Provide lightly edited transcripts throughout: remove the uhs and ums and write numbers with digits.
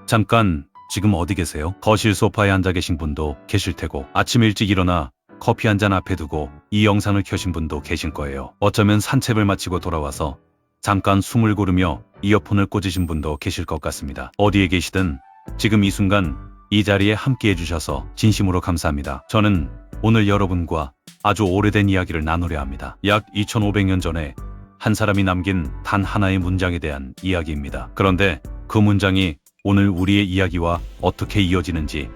잠깐, 지금 어디 계세요? 거실 소파에 앉아 계신 분도 계실 테고, 아침 일찍 일어나 커피 한 잔 앞에 두고 이 영상을 켜신 분도 계실 거예요. 어쩌면 산책을 마치고 돌아와서 잠깐 숨을 고르며 이어폰을 꽂으신 분도 계실 것 같습니다. 어디에 계시든 지금 이 순간 이 자리에 함께 해주셔서 진심으로 감사합니다. 저는 오늘 여러분과 아주 오래된 이야기를 나누려 합니다. 약 2500년 전에 한 사람이 남긴 단 하나의 문장에 대한 이야기입니다. 그런데 그 문장이 오늘 우리의 이야기와 어떻게 이어지는지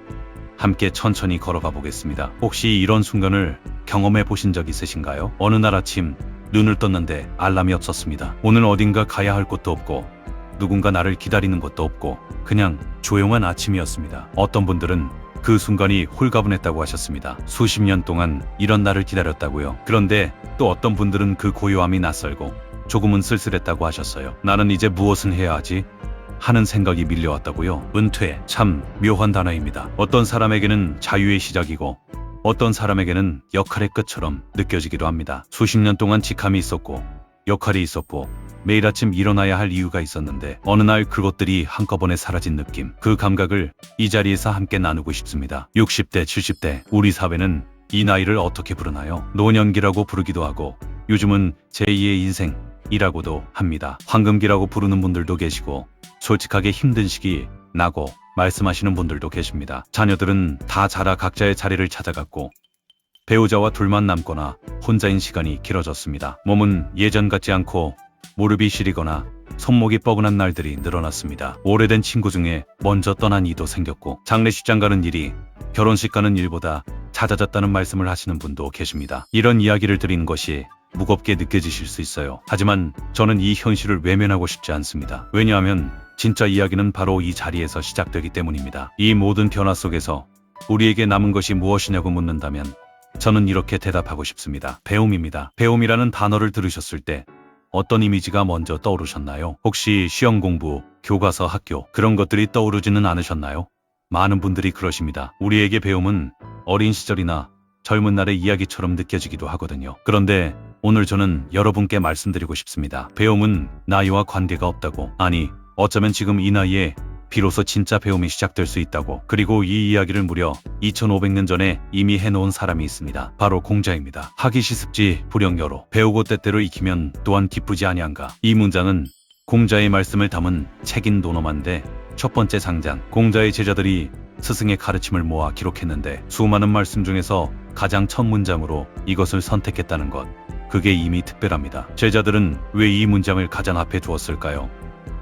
함께 천천히 걸어가 보겠습니다. 혹시 이런 순간을 경험해 보신 적 있으신가요? 어느 날 아침 눈을 떴는데 알람이 없었습니다. 오늘 어딘가 가야 할 곳도 없고 누군가 나를 기다리는 것도 없고 그냥 조용한 아침이었습니다. 어떤 분들은 그 순간이 홀가분했다고 하셨습니다. 수십 년 동안 이런 날을 기다렸다고요. 그런데 또 어떤 분들은 그 고요함이 낯설고 조금은 쓸쓸했다고 하셨어요. 나는 이제 무엇을 해야 하지? 하는 생각이 밀려왔다고요. 은퇴, 참 묘한 단어입니다. 어떤 사람에게는 자유의 시작이고 어떤 사람에게는 역할의 끝처럼 느껴지기도 합니다. 수십 년 동안 직함이 있었고 역할이 있었고 매일 아침 일어나야 할 이유가 있었는데 어느 날 그것들이 한꺼번에 사라진 느낌, 그 감각을 이 자리에서 함께 나누고 싶습니다. 60대, 70대, 우리 사회는 이 나이를 어떻게 부르나요? 노년기라고 부르기도 하고 요즘은 제2의 인생이라고도 합니다. 황금기라고 부르는 분들도 계시고 솔직하게 힘든 시기 나고 말씀하시는 분들도 계십니다. 자녀들은 다 자라 각자의 자리를 찾아갔고 배우자와 둘만 남거나 혼자인 시간이 길어졌습니다. 몸은 예전 같지 않고 무릎이 시리거나 손목이 뻐근한 날들이 늘어났습니다. 오래된 친구 중에 먼저 떠난 이도 생겼고 장례식장 가는 일이 결혼식 가는 일보다 잦아졌다는 말씀을 하시는 분도 계십니다. 이런 이야기를 드리는 것이 무겁게 느껴지실 수 있어요. 하지만 저는 이 현실을 외면하고 싶지 않습니다. 왜냐하면 진짜 이야기는 바로 이 자리에서 시작되기 때문입니다. 이 모든 변화 속에서 우리에게 남은 것이 무엇이냐고 묻는다면 저는 이렇게 대답하고 싶습니다. 배움입니다. 배움이라는 단어를 들으셨을 때 어떤 이미지가 먼저 떠오르셨나요? 혹시 시험 공부, 교과서, 학교 그런 것들이 떠오르지는 않으셨나요? 많은 분들이 그러십니다. 우리에게 배움은 어린 시절이나 젊은 날의 이야기처럼 느껴지기도 하거든요. 그런데 오늘 저는 여러분께 말씀드리고 싶습니다. 배움은 나이와 관계가 없다고. 아니, 어쩌면 지금 이 나이에 비로소 진짜 배움이 시작될 수 있다고. 그리고 이 이야기를 무려 2500년 전에 이미 해놓은 사람이 있습니다. 바로 공자입니다. 하기 시습지 불영여로 배우고 때때로 익히면 또한 기쁘지 아니한가. 이 문장은 공자의 말씀을 담은 책인 논어만데 첫 번째 상장, 공자의 제자들이 스승의 가르침을 모아 기록했는데 수많은 말씀 중에서 가장 첫 문장으로 이것을 선택했다는 것, 그게 이미 특별합니다. 제자들은 왜 이 문장을 가장 앞에 두었을까요?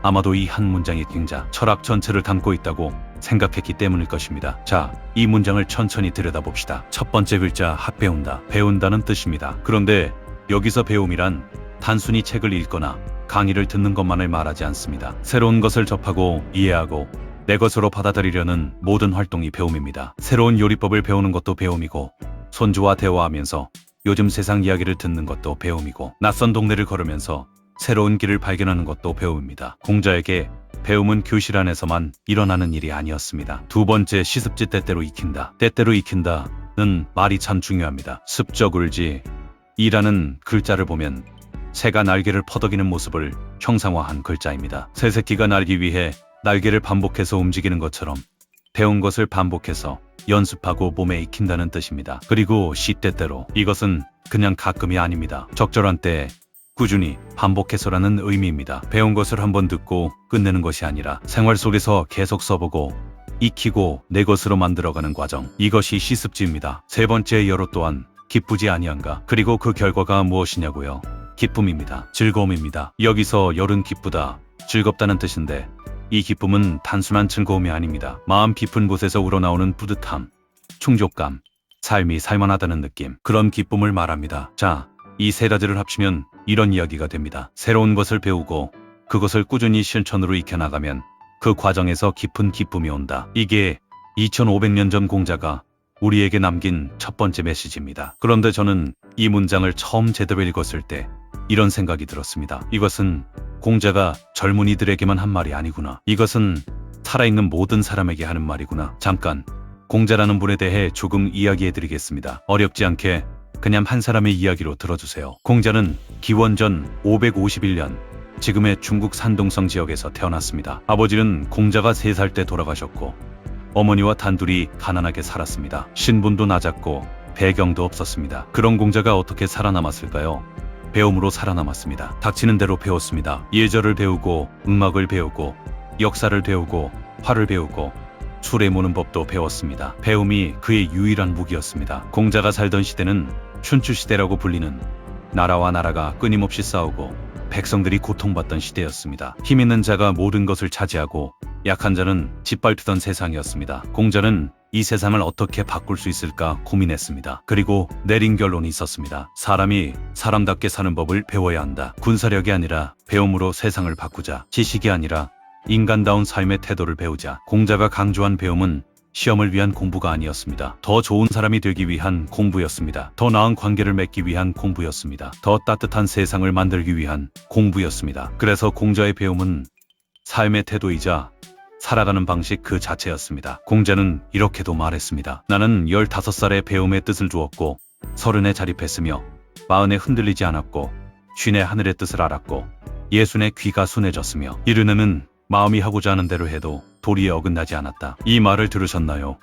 아마도 이 한 문장이 경자, 철학 전체를 담고 있다고 생각했기 때문일 것입니다. 자, 이 문장을 천천히 들여다봅시다. 첫 번째 글자 합배운다, 배운다는 뜻입니다. 그런데 여기서 배움이란 단순히 책을 읽거나 강의를 듣는 것만을 말하지 않습니다. 새로운 것을 접하고 이해하고 내 것으로 받아들이려는 모든 활동이 배움입니다. 새로운 요리법을 배우는 것도 배움이고 손주와 대화하면서 요즘 세상 이야기를 듣는 것도 배움이고 낯선 동네를 걸으면서 새로운 길을 발견하는 것도 배움입니다. 공자에게 배움은 교실 안에서만 일어나는 일이 아니었습니다. 두 번째, 시습지 때때로 익힌다. 때때로 익힌다는 말이 참 중요합니다. 습적 울지 이라는 글자를 보면 새가 날개를 퍼덕이는 모습을 형상화한 글자입니다. 새 새끼가 날기 위해 날개를 반복해서 움직이는 것처럼 배운 것을 반복해서 연습하고 몸에 익힌다는 뜻입니다. 그리고 시 때때로, 이것은 그냥 가끔이 아닙니다. 적절한 때에 꾸준히 반복해서라는 의미입니다. 배운 것을 한번 듣고 끝내는 것이 아니라 생활 속에서 계속 써보고 익히고 내 것으로 만들어가는 과정, 이것이 시습지입니다. 세 번째, 여로 또한 기쁘지 아니한가. 그리고 그 결과가 무엇이냐고요? 기쁨입니다. 즐거움입니다. 여기서 열은 기쁘다, 즐겁다는 뜻인데 이 기쁨은 단순한 즐거움이 아닙니다. 마음 깊은 곳에서 우러나오는 뿌듯함, 충족감, 삶이 살만하다는 느낌, 그런 기쁨을 말합니다. 자, 이 세 가지를 합치면 이런 이야기가 됩니다. 새로운 것을 배우고 그것을 꾸준히 실천으로 익혀나가면 그 과정에서 깊은 기쁨이 온다. 이게 2500년 전 공자가 우리에게 남긴 첫 번째 메시지입니다. 그런데 저는 이 문장을 처음 제대로 읽었을 때 이런 생각이 들었습니다. 이것은 공자가 젊은이들에게만 한 말이 아니구나. 이것은 살아있는 모든 사람에게 하는 말이구나. 잠깐, 공자라는 분에 대해 조금 이야기해드리겠습니다. 어렵지 않게 그냥 한 사람의 이야기로 들어주세요. 공자는 기원전 551년 지금의 중국 산동성 지역에서 태어났습니다. 아버지는 공자가 3살 때 돌아가셨고 어머니와 단둘이 가난하게 살았습니다. 신분도 낮았고 배경도 없었습니다. 그런 공자가 어떻게 살아남았을까요? 배움으로 살아남았습니다. 닥치는 대로 배웠습니다. 예절을 배우고 음악을 배우고 역사를 배우고 화를 배우고 술에 모는 법도 배웠습니다. 배움이 그의 유일한 무기였습니다. 공자가 살던 시대는 춘추시대라고 불리는 나라와 나라가 끊임없이 싸우고 백성들이 고통받던 시대였습니다. 힘 있는 자가 모든 것을 차지하고 약한 자는 짓밟히던 세상이었습니다. 공자는 이 세상을 어떻게 바꿀 수 있을까 고민했습니다. 그리고 내린 결론이 있었습니다. 사람이 사람답게 사는 법을 배워야 한다. 군사력이 아니라 배움으로 세상을 바꾸자. 지식이 아니라 인간다운 삶의 태도를 배우자. 공자가 강조한 배움은 시험을 위한 공부가 아니었습니다. 더 좋은 사람이 되기 위한 공부였습니다. 더 나은 관계를 맺기 위한 공부였습니다. 더 따뜻한 세상을 만들기 위한 공부였습니다. 그래서 공자의 배움은 삶의 태도이자 살아가는 방식 그 자체였습니다. 공자는 이렇게도 말했습니다. 나는 15살에 배움의 뜻을 주었고 30에 자립했으며 40에 흔들리지 않았고 50에 하늘의 뜻을 알았고 60에 귀가 순해졌으며 70에는 마음이 하고자 하는 대로 해도 도리에 어긋나지 않았다. 이 말을 들으셨나요?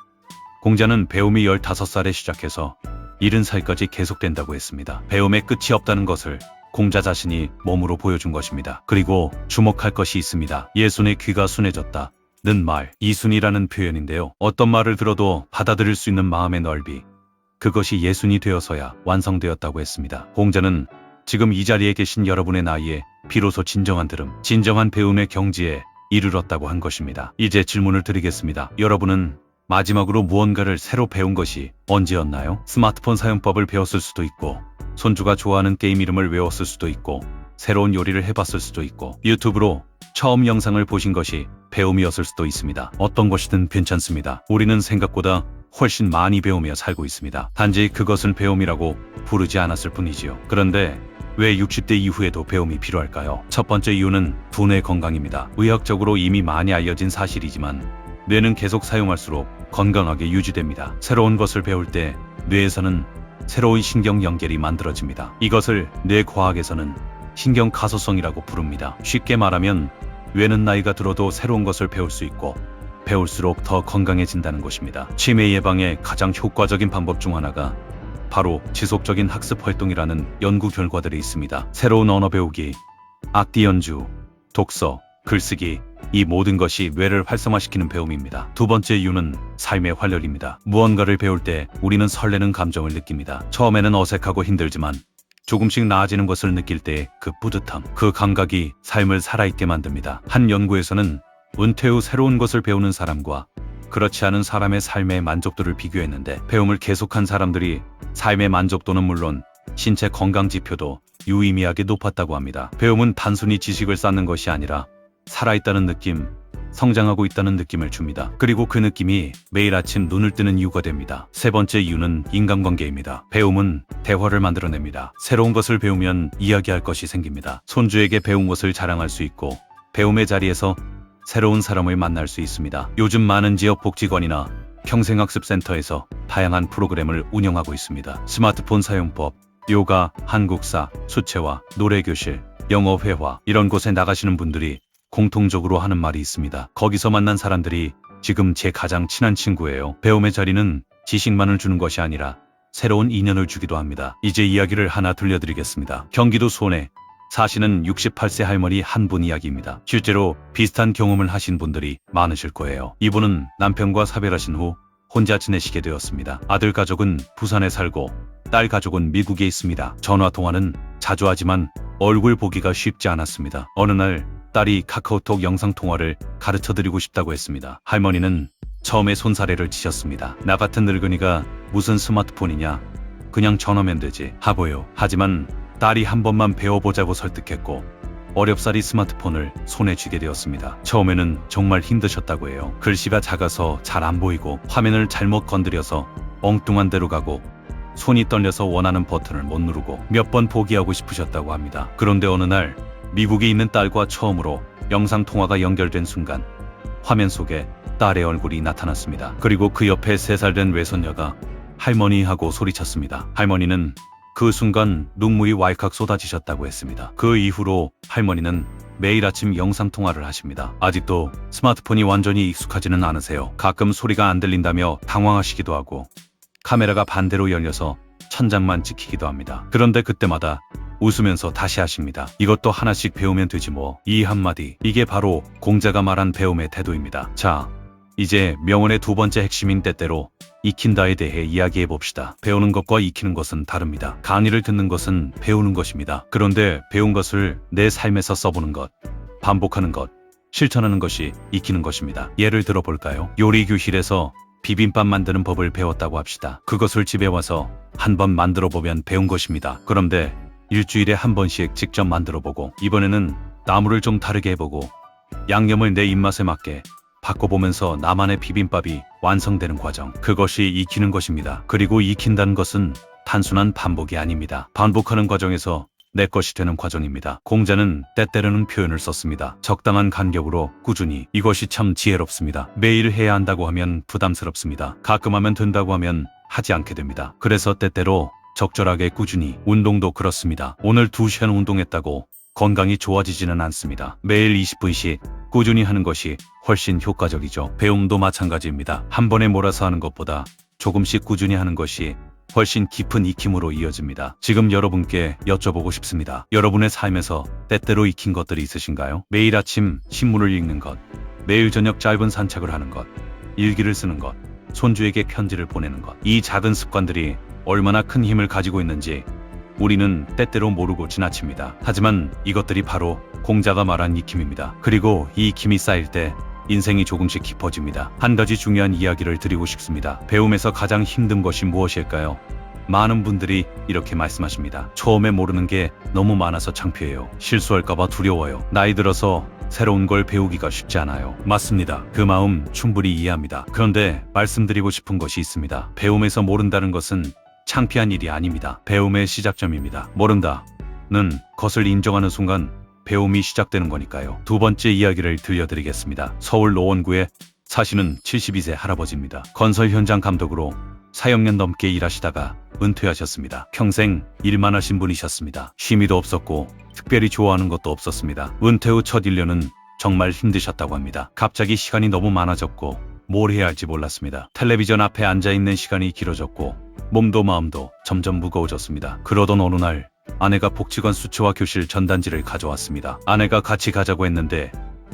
공자는 배움이 15살에 시작해서 70살까지 계속된다고 했습니다. 배움의 끝이 없다는 것을 공자 자신이 몸으로 보여준 것입니다. 그리고 주목할 것이 있습니다. 예순의 귀가 순해졌다. 는 말, 이순이라는 표현인데요. 어떤 말을 들어도 받아들일 수 있는 마음의 넓이, 그것이 예순이 되어서야 완성되었다고 했습니다. 공자는 지금 이 자리에 계신 여러분의 나이에 비로소 진정한 들음, 진정한 배움의 경지에 이르렀다고 한 것입니다. 이제 질문을 드리겠습니다. 여러분은 마지막으로 무언가를 새로 배운 것이 언제였나요? 스마트폰 사용법을 배웠을 수도 있고, 손주가 좋아하는 게임 이름을 외웠을 수도 있고, 새로운 요리를 해봤을 수도 있고, 유튜브로 처음 영상을 보신 것이 배움이었을 수도 있습니다. 어떤 것이든 괜찮습니다. 우리는 생각보다 훨씬 많이 배우며 살고 있습니다. 단지 그것은 배움이라고 부르지 않았을 뿐이지요. 그런데 왜 60대 이후에도 배움이 필요할까요? 첫 번째 이유는 두뇌 건강입니다. 의학적으로 이미 많이 알려진 사실이지만 뇌는 계속 사용할수록 건강하게 유지됩니다. 새로운 것을 배울 때 뇌에서는 새로운 신경 연결이 만들어집니다. 이것을 뇌과학에서는 신경 가소성이라고 부릅니다. 쉽게 말하면 뇌는 나이가 들어도 새로운 것을 배울 수 있고 배울수록 더 건강해진다는 것입니다. 치매 예방의 가장 효과적인 방법 중 하나가 바로 지속적인 학습 활동이라는 연구 결과들이 있습니다. 새로운 언어 배우기, 악기 연주, 독서, 글쓰기, 이 모든 것이 뇌를 활성화시키는 배움입니다. 두 번째 이유는 삶의 활력입니다. 무언가를 배울 때 우리는 설레는 감정을 느낍니다. 처음에는 어색하고 힘들지만 조금씩 나아지는 것을 느낄 때 그 뿌듯함, 그 감각이 삶을 살아있게 만듭니다. 한 연구에서는 은퇴 후 새로운 것을 배우는 사람과 그렇지 않은 사람의 삶의 만족도를 비교했는데 배움을 계속한 사람들이 삶의 만족도는 물론 신체 건강 지표도 유의미하게 높았다고 합니다. 배움은 단순히 지식을 쌓는 것이 아니라 살아있다는 느낌, 성장하고 있다는 느낌을 줍니다. 그리고 그 느낌이 매일 아침 눈을 뜨는 이유가 됩니다. 세 번째 이유는 인간관계입니다. 배움은 대화를 만들어냅니다. 새로운 것을 배우면 이야기할 것이 생깁니다. 손주에게 배운 것을 자랑할 수 있고 배움의 자리에서 새로운 사람을 만날 수 있습니다. 요즘 많은 지역 복지관이나 평생학습센터에서 다양한 프로그램을 운영하고 있습니다. 스마트폰 사용법, 요가, 한국사, 수채화, 노래교실, 영어회화 이런 곳에 나가시는 분들이 공통적으로 하는 말이 있습니다. 거기서 만난 사람들이 지금 제 가장 친한 친구예요. 배움의 자리는 지식만을 주는 것이 아니라 새로운 인연을 주기도 합니다. 이제 이야기를 하나 들려드리겠습니다. 경기도 수원에 사시는 68세 할머니 한 분 이야기입니다. 실제로 비슷한 경험을 하신 분들이 많으실 거예요. 이분은 남편과 사별하신 후 혼자 지내시게 되었습니다. 아들 가족은 부산에 살고 딸 가족은 미국에 있습니다. 전화 통화는 자주 하지만 얼굴 보기가 쉽지 않았습니다. 어느 날 딸이 카카오톡 영상통화를 가르쳐드리고 싶다고 했습니다. 할머니는 처음에 손사래를 치셨습니다. 나 같은 늙은이가 무슨 스마트폰이냐, 그냥 전화면 되지 하고요. 하지만 딸이 한 번만 배워보자고 설득했고 어렵사리 스마트폰을 손에 쥐게 되었습니다. 처음에는 정말 힘드셨다고 해요. 글씨가 작아서 잘 안 보이고 화면을 잘못 건드려서 엉뚱한 데로 가고 손이 떨려서 원하는 버튼을 못 누르고 몇 번 포기하고 싶으셨다고 합니다. 그런데 어느 날 미국에 있는 딸과 처음으로 영상통화가 연결된 순간 화면 속에 딸의 얼굴이 나타났습니다. 그리고 그 옆에 3살 된 외손녀가 할머니 하고 소리쳤습니다. 할머니는 그 순간 눈물이 왈칵 쏟아지셨다고 했습니다. 그 이후로 할머니는 매일 아침 영상통화를 하십니다. 아직도 스마트폰이 완전히 익숙하지는 않으세요. 가끔 소리가 안 들린다며 당황하시기도 하고 카메라가 반대로 열려서 천장만 찍히기도 합니다. 그런데 그때마다 웃으면서 다시 하십니다. 이것도 하나씩 배우면 되지 뭐. 이 한마디, 이게 바로 공자가 말한 배움의 태도입니다. 자, 이제 명언의 두 번째 핵심인 때때로 익힌다에 대해 이야기해 봅시다. 배우는 것과 익히는 것은 다릅니다. 강의를 듣는 것은 배우는 것입니다. 그런데 배운 것을 내 삶에서 써보는 것, 반복하는 것, 실천하는 것이 익히는 것입니다. 예를 들어 볼까요? 요리 교실에서 비빔밥 만드는 법을 배웠다고 합시다. 그것을 집에 와서 한번 만들어 보면 배운 것입니다. 그런데 일주일에 한 번씩 직접 만들어 보고 이번에는 나물을 좀 다르게 해보고 양념을 내 입맛에 맞게 바꿔보면서 나만의 비빔밥이 완성되는 과정. 그것이 익히는 것입니다. 그리고 익힌다는 것은 단순한 반복이 아닙니다. 반복하는 과정에서 내 것이 되는 과정입니다. 공자는 때때로는 표현을 썼습니다. 적당한 간격으로 꾸준히. 이것이 참 지혜롭습니다. 매일 해야 한다고 하면 부담스럽습니다. 가끔 하면 된다고 하면 하지 않게 됩니다. 그래서 때때로 적절하게 꾸준히. 운동도 그렇습니다. 오늘 2시간 운동했다고 건강이 좋아지지는 않습니다. 매일 20분씩 꾸준히 하는 것이 훨씬 효과적이죠. 배움도 마찬가지입니다. 한 번에 몰아서 하는 것보다 조금씩 꾸준히 하는 것이 훨씬 깊은 익힘으로 이어집니다. 지금 여러분께 여쭤보고 싶습니다. 여러분의 삶에서 때때로 익힌 것들이 있으신가요? 매일 아침 신문을 읽는 것, 매일 저녁 짧은 산책을 하는 것, 일기를 쓰는 것, 손주에게 편지를 보내는 것. 이 작은 습관들이 얼마나 큰 힘을 가지고 있는지 우리는 때때로 모르고 지나칩니다. 하지만 이것들이 바로 공자가 말한 익힘입니다. 그리고 이 익힘이 쌓일 때 인생이 조금씩 깊어집니다. 한 가지 중요한 이야기를 드리고 싶습니다. 배움에서 가장 힘든 것이 무엇일까요? 많은 분들이 이렇게 말씀하십니다. 처음에 모르는 게 너무 많아서 창피해요. 실수할까봐 두려워요. 나이 들어서 새로운 걸 배우기가 쉽지 않아요. 맞습니다. 그 마음 충분히 이해합니다. 그런데 말씀드리고 싶은 것이 있습니다. 배움에서 모른다는 것은 창피한 일이 아닙니다. 배움의 시작점입니다. 모른다는 것을 인정하는 순간 배움이 시작되는 거니까요. 두 번째 이야기를 들려드리겠습니다. 서울 노원구에 사시는 72세 할아버지입니다. 건설 현장 감독으로 4년 넘게 일하시다가 은퇴하셨습니다. 평생 일만 하신 분이셨습니다. 취미도 없었고 특별히 좋아하는 것도 없었습니다. 은퇴 후 첫 1년은 정말 힘드셨다고 합니다. 갑자기 시간이 너무 많아졌고 뭘 해야 할지 몰랐습니다. 텔레비전 앞에 앉아있는 시간이 길어졌고 몸도 마음도 점점 무거워졌습니다. 그러던 어느 날 아내가 복지관 수채화 교실 전단지를 가져왔습니다. 아내가 같이 가자고 했는데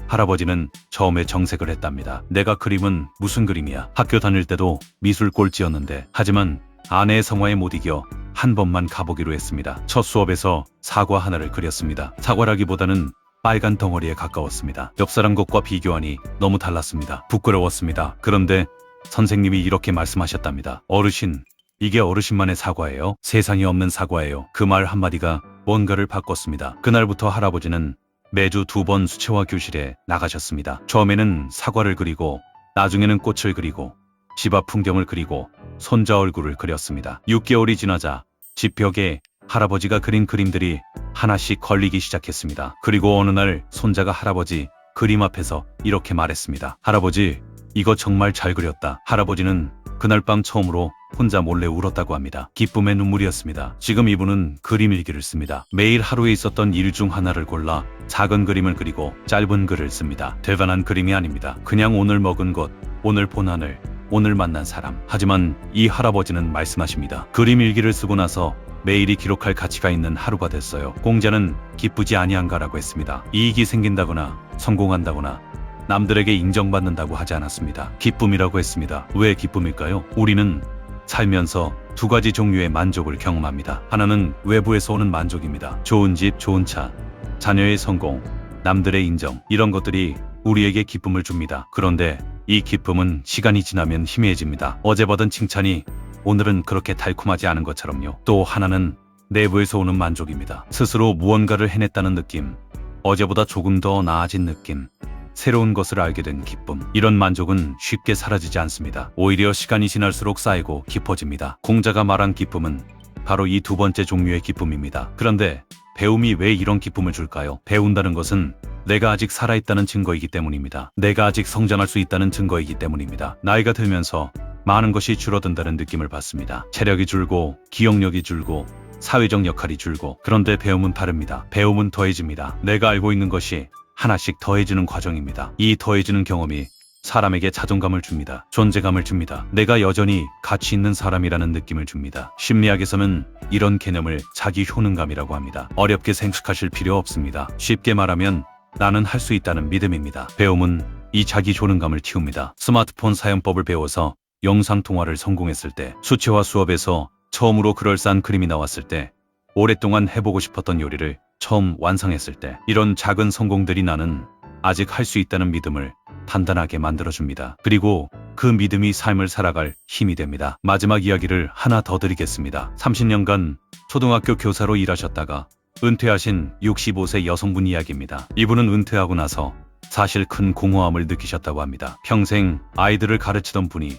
할아버지는 처음에 정색을 했답니다. 내가 그림은 무슨 그림이야. 학교 다닐 때도 미술 꼴찌였는데. 하지만 아내의 성화에 못 이겨 한 번만 가보기로 했습니다. 첫 수업에서 사과 하나를 그렸습니다. 사과라기보다는 빨간 덩어리에 가까웠습니다. 옆 사람 것과 비교하니 너무 달랐습니다. 부끄러웠습니다. 그런데 선생님이 이렇게 말씀하셨답니다. 어르신, 이게 어르신만의 사과예요. 세상에 없는 사과예요. 그 말 한마디가 뭔가를 바꿨습니다. 그날부터 할아버지는 매주 2번 수채화 교실에 나가셨습니다. 처음에는 사과를 그리고 나중에는 꽃을 그리고 집 앞 풍경을 그리고 손자 얼굴을 그렸습니다. 6개월이 지나자 집 벽에 할아버지가 그린 그림들이 하나씩 걸리기 시작했습니다. 그리고 어느 날 손자가 할아버지 그림 앞에서 이렇게 말했습니다. 할아버지, 이거 정말 잘 그렸다. 할아버지는 그날 밤 처음으로 혼자 몰래 울었다고 합니다. 기쁨의 눈물이었습니다. 지금 이분은 그림 일기를 씁니다. 매일 하루에 있었던 일 중 하나를 골라 작은 그림을 그리고 짧은 글을 씁니다. 대단한 그림이 아닙니다. 그냥 오늘 먹은 것, 오늘 본 하늘, 오늘 만난 사람. 하지만 이 할아버지는 말씀하십니다. 그림 일기를 쓰고 나서 매일이 기록할 가치가 있는 하루가 됐어요. 공자는 기쁘지 아니한가라고 했습니다. 이익이 생긴다거나 성공한다거나 남들에게 인정받는다고 하지 않았습니다. 기쁨이라고 했습니다. 왜 기쁨일까요? 우리는 살면서 두 가지 종류의 만족을 경험합니다. 하나는 외부에서 오는 만족입니다. 좋은 집, 좋은 차, 자녀의 성공, 남들의 인정, 이런 것들이 우리에게 기쁨을 줍니다. 그런데 이 기쁨은 시간이 지나면 희미해집니다. 어제 받은 칭찬이 오늘은 그렇게 달콤하지 않은 것처럼요. 또 하나는 내부에서 오는 만족입니다. 스스로 무언가를 해냈다는 느낌, 어제보다 조금 더 나아진 느낌, 새로운 것을 알게 된 기쁨. 이런 만족은 쉽게 사라지지 않습니다. 오히려 시간이 지날수록 쌓이고 깊어집니다. 공자가 말한 기쁨은 바로 이 두 번째 종류의 기쁨입니다. 그런데 배움이 왜 이런 기쁨을 줄까요? 배운다는 것은 내가 아직 살아있다는 증거이기 때문입니다. 내가 아직 성장할 수 있다는 증거이기 때문입니다. 나이가 들면서 많은 것이 줄어든다는 느낌을 받습니다. 체력이 줄고 기억력이 줄고 사회적 역할이 줄고 그런데 배움은 다릅니다. 배움은 더해집니다. 내가 알고 있는 것이 하나씩 더해지는 과정입니다. 이 더해지는 경험이 사람에게 자존감을 줍니다. 존재감을 줍니다. 내가 여전히 가치 있는 사람이라는 느낌을 줍니다. 심리학에서는 이런 개념을 자기 효능감이라고 합니다. 어렵게 생각하실 필요 없습니다. 쉽게 말하면 나는 할 수 있다는 믿음입니다. 배움은 이 자기 효능감을 키웁니다. 스마트폰 사용법을 배워서 영상통화를 성공했을 때, 수채화 수업에서 처음으로 그럴싸한 그림이 나왔을 때, 오랫동안 해보고 싶었던 요리를 처음 완성했을 때, 이런 작은 성공들이 나는 아직 할 수 있다는 믿음을 단단하게 만들어줍니다. 그리고 그 믿음이 삶을 살아갈 힘이 됩니다. 마지막 이야기를 하나 더 드리겠습니다. 30년간 초등학교 교사로 일하셨다가 은퇴하신 65세 여성분 이야기입니다. 이분은 은퇴하고 나서 사실 큰 공허함을 느끼셨다고 합니다. 평생 아이들을 가르치던 분이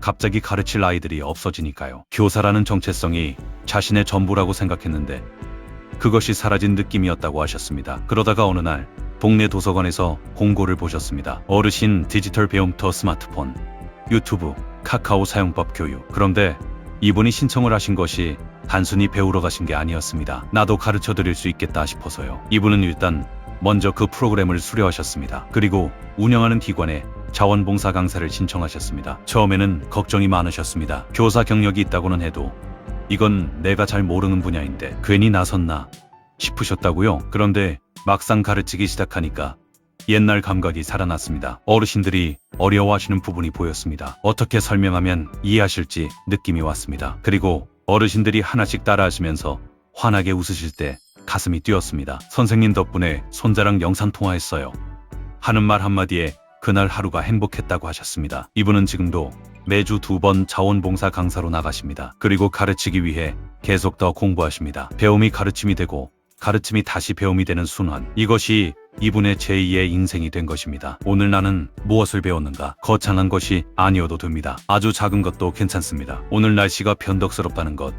갑자기 가르칠 아이들이 없어지니까요. 교사라는 정체성이 자신의 전부라고 생각했는데 그것이 사라진 느낌이었다고 하셨습니다. 그러다가 어느 날 동네 도서관에서 공고를 보셨습니다. 어르신 디지털 배움터 스마트폰, 유튜브, 카카오 사용법 교육. 그런데 이분이 신청을 하신 것이 단순히 배우러 가신 게 아니었습니다. 나도 가르쳐 드릴 수 있겠다 싶어서요. 이분은 일단 먼저 그 프로그램을 수료하셨습니다. 그리고 운영하는 기관에 자원봉사 강사를 신청하셨습니다. 처음에는 걱정이 많으셨습니다. 교사 경력이 있다고는 해도 이건 내가 잘 모르는 분야인데 괜히 나섰나 싶으셨다고요. 그런데 막상 가르치기 시작하니까 옛날 감각이 살아났습니다. 어르신들이 어려워하시는 부분이 보였습니다. 어떻게 설명하면 이해하실지 느낌이 왔습니다. 그리고 어르신들이 하나씩 따라하시면서 환하게 웃으실 때 가슴이 뛰었습니다. 선생님 덕분에 손자랑 영상통화했어요. 하는 말 한마디에 그날 하루가 행복했다고 하셨습니다. 이분은 지금도 매주 2번 자원봉사 강사로 나가십니다. 그리고 가르치기 위해 계속 더 공부하십니다. 배움이 가르침이 되고 가르침이 다시 배움이 되는 순환. 이것이 이분의 제2의 인생이 된 것입니다. 오늘 나는 무엇을 배웠는가? 거창한 것이 아니어도 됩니다. 아주 작은 것도 괜찮습니다. 오늘 날씨가 변덕스럽다는 것.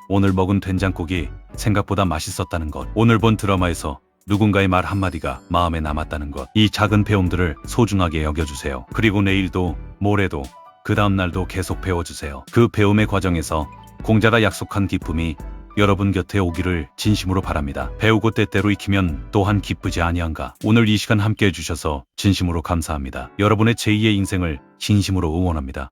오늘 먹은 된장국이 생각보다 맛있었다는 것. 오늘 본 드라마에서 누군가의 말 한마디가 마음에 남았다는 것. 이 작은 배움들을 소중하게 여겨주세요. 그리고 내일도 모레도 그 다음날도 계속 배워주세요. 그 배움의 과정에서 공자가 약속한 기쁨이 여러분 곁에 오기를 진심으로 바랍니다. 배우고 때때로 익히면 또한 기쁘지 아니한가. 오늘 이 시간 함께 해주셔서 진심으로 감사합니다. 여러분의 제2의 인생을 진심으로 응원합니다.